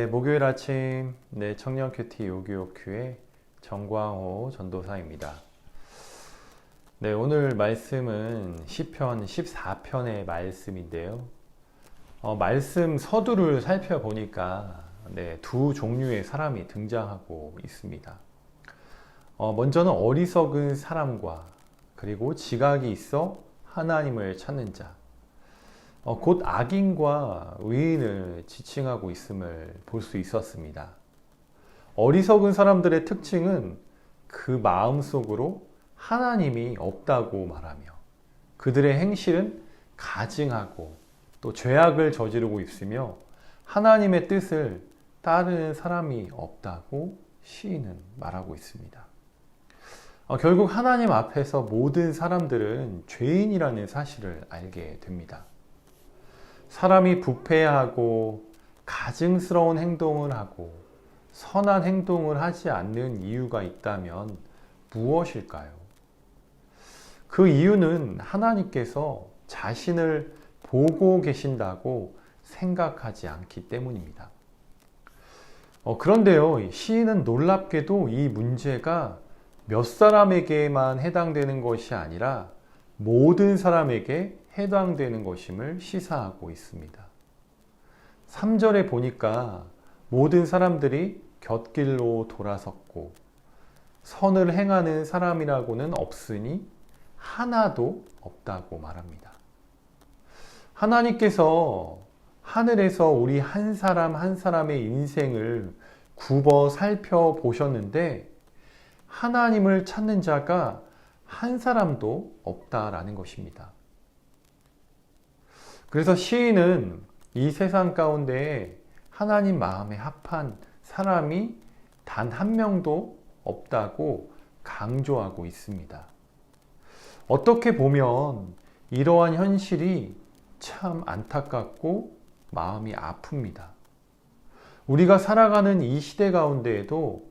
목요일 아침, 청년 큐티 요기요큐의 정광호 전도사입니다. 오늘 말씀은 시편 14편의 말씀인데요. 말씀 서두를 살펴보니까 두 종류의 사람이 등장하고 있습니다. 먼저는 어리석은 사람과 그리고 지각이 있어 하나님을 찾는 자, 곧 악인과 의인을 지칭하고 있음을 볼 수 있었습니다. 어리석은 사람들의 특징은 그 마음속으로 하나님이 없다고 말하며 그들의 행실은 가증하고 또 죄악을 저지르고 있으며 하나님의 뜻을 따르는 사람이 없다고 시인은 말하고 있습니다. 결국 하나님 앞에서 모든 사람들은 죄인이라는 사실을 알게 됩니다. 사람이 부패하고 가증스러운 행동을 하고 선한 행동을 하지 않는 이유가 있다면 무엇일까요? 그 이유는 하나님께서 자신을 보고 계신다고 생각하지 않기 때문입니다. 그런데요, 시인은 놀랍게도 이 문제가 몇 사람에게만 해당되는 것이 아니라 모든 사람에게 해당되는 것임을 시사하고 있습니다. 3절에 보니까 모든 사람들이 곁길로 돌아섰고 선을 행하는 사람이라고는 없으니 하나도 없다고 말합니다. 하나님께서 하늘에서 우리 한 사람 한 사람의 인생을 굽어 살펴보셨는데 하나님을 찾는 자가 한 사람도 없다라는 것입니다. 그래서 시인은 이 세상 가운데 하나님 마음에 합한 사람이 단 한 명도 없다고 강조하고 있습니다. 어떻게 보면 이러한 현실이 참 안타깝고 마음이 아픕니다. 우리가 살아가는 이 시대 가운데에도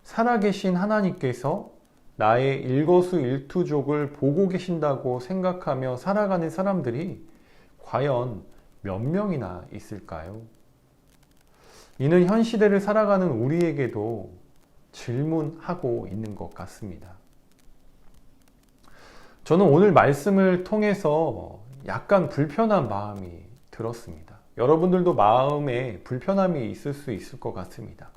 살아계신 하나님께서 나의 일거수일투족을 보고 계신다고 생각하며 살아가는 사람들이 과연 몇 명이나 있을까요? 이는 현 시대를 살아가는 우리에게도 질문하고 있는 것 같습니다. 저는 오늘 말씀을 통해서 약간 불편한 마음이 들었습니다. 여러분들도 마음에 불편함이 있을 수 있을 것 같습니다.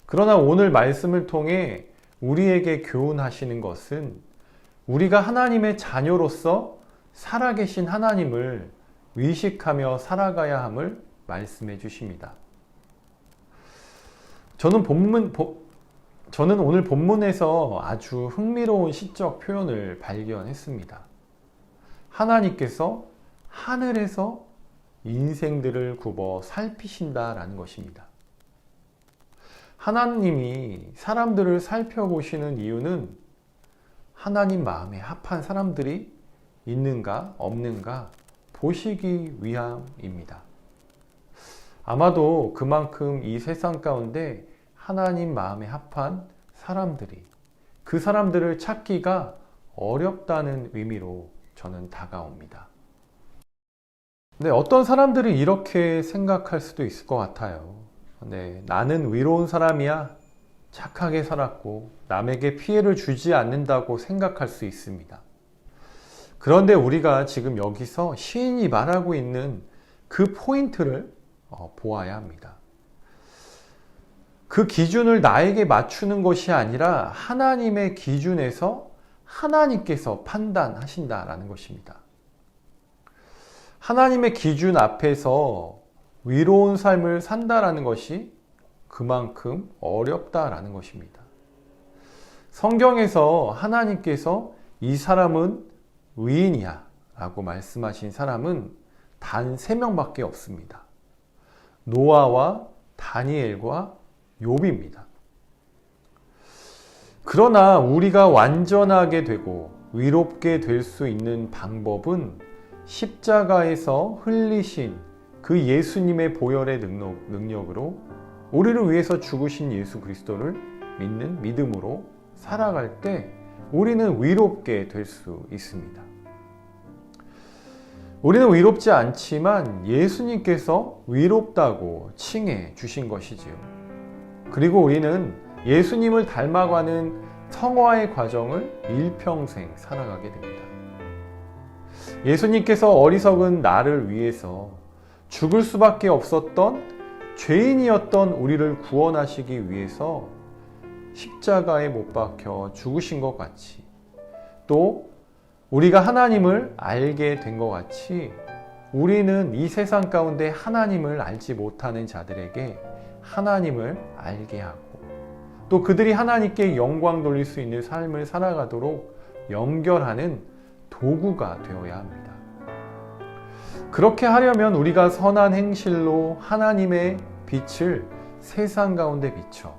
그러나 오늘 말씀을 통해 우리에게 교훈하시는 것은 우리가 하나님의 자녀로서 살아계신 하나님을 의식하며 살아가야 함을 말씀해 주십니다. 저는 오늘 본문에서 아주 흥미로운 시적 표현을 발견했습니다. 하나님께서 하늘에서 인생들을 굽어 살피신다라는 것입니다. 하나님이 사람들을 살펴보시는 이유는 하나님 마음에 합한 사람들이 있는가 없는가 보시기 위함입니다. 아마도 그만큼 이 세상 가운데 하나님 마음에 합한 사람들이 그 사람들을 찾기가 어렵다는 의미로 저는 다가옵니다. 어떤 사람들은 이렇게 생각할 수도 있을 것 같아요. 나는 의로운 사람이야. 착하게 살았고 남에게 피해를 주지 않는다고 생각할 수 있습니다. 그런데 우리가 지금 여기서 시인이 말하고 있는 그 포인트를 보아야 합니다. 그 기준을 나에게 맞추는 것이 아니라 하나님의 기준에서 하나님께서 판단하신다라는 것입니다. 하나님의 기준 앞에서 위로운 삶을 산다라는 것이 그만큼 어렵다라는 것입니다. 성경에서 하나님께서 이 사람은 의인이야 라고 말씀하신 사람은 단 3명밖에 없습니다. 노아와 다니엘과 욥입니다. 그러나 우리가 완전하게 되고 위롭게 될 수 있는 방법은 십자가에서 흘리신 그 예수님의 보혈의 능력으로 우리를 위해서 죽으신 예수 그리스도를 믿는 믿음으로 살아갈 때 우리는 위롭게 될 수 있습니다. 우리는 위롭지 않지만 예수님께서 위롭다고 칭해 주신 것이지요. 그리고 우리는 예수님을 닮아가는 성화의 과정을 일평생 살아가게 됩니다. 예수님께서 어리석은 나를 위해서 죽을 수밖에 없었던 죄인이었던 우리를 구원하시기 위해서 십자가에 못 박혀 죽으신 것 같이, 또 우리가 하나님을 알게 된 것 같이 우리는 이 세상 가운데 하나님을 알지 못하는 자들에게 하나님을 알게 하고, 또 그들이 하나님께 영광 돌릴 수 있는 삶을 살아가도록 연결하는 도구가 되어야 합니다. 그렇게 하려면 우리가 선한 행실로 하나님의 빛을 세상 가운데 비춰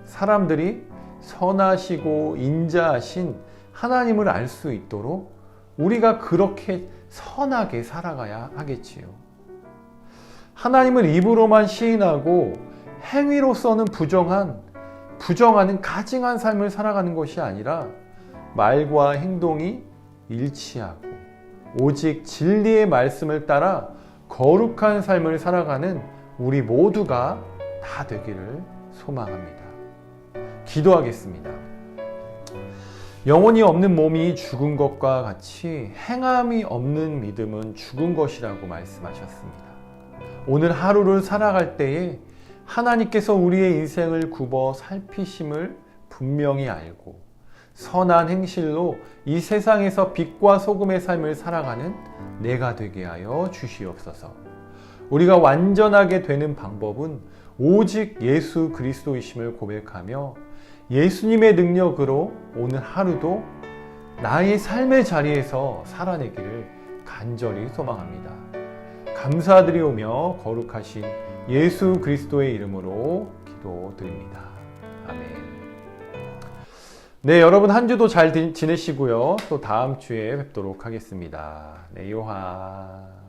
사람들이 선하시고 인자하신 하나님을 알 수 있도록 우리가 그렇게 선하게 살아가야 하겠지요. 하나님을 입으로만 시인하고 행위로서는 부정하는 가증한 삶을 살아가는 것이 아니라 말과 행동이 일치하고 오직 진리의 말씀을 따라 거룩한 삶을 살아가는 우리 모두가 다 되기를 소망합니다. 기도하겠습니다. 영혼이 없는 몸이 죽은 것과 같이 행함이 없는 믿음은 죽은 것이라고 말씀하셨습니다. 오늘 하루를 살아갈 때에 하나님께서 우리의 인생을 굽어 살피심을 분명히 알고 선한 행실로 이 세상에서 빛과 소금의 삶을 살아가는 내가 되게 하여 주시옵소서. 우리가 완전하게 되는 방법은 오직 예수 그리스도이심을 고백하며 예수님의 능력으로 오늘 하루도 나의 삶의 자리에서 살아내기를 간절히 소망합니다. 감사드리오며 거룩하신 예수 그리스도의 이름으로 기도드립니다. 아멘. 네, 여러분 한 주도 잘 지내시고요. 또 다음 주에 뵙도록 하겠습니다. 네, 요한.